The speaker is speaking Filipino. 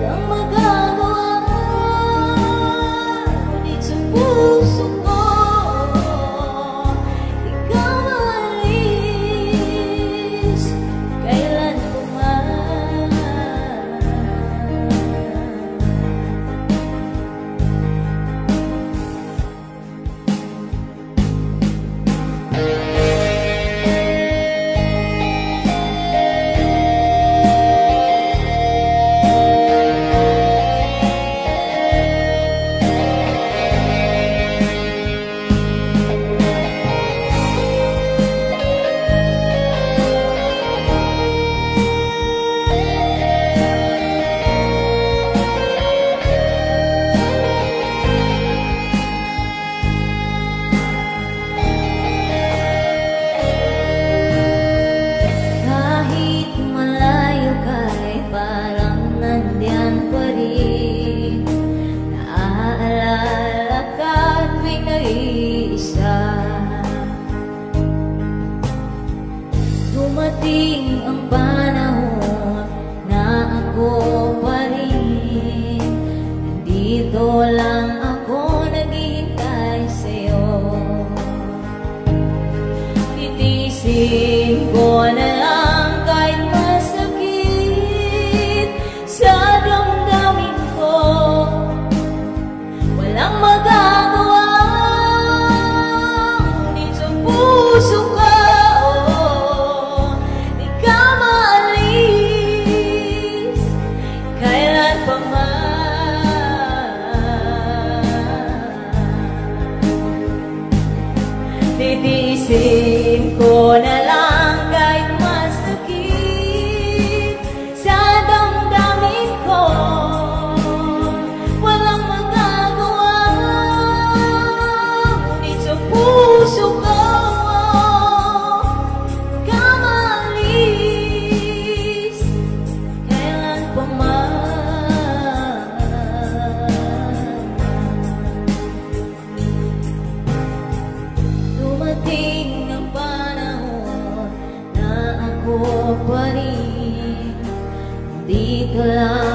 walang magagawa, ngunit sa puso ko ikaw maalis kailan pa man. Dumating ang panahon na ako pa rin, nandito lang ako naghihintay sa'yo. Titiisin ko na lang kahit masakit sa damdamin ko, walang magagawa, ngunit sa puso ko titiisin ko na lang kahit masakit sa damdamin ko, walang magagawa, ngunit sa puso ko kamalis kailan pa man. Dumating ang panahon na ako pa rin, dito lang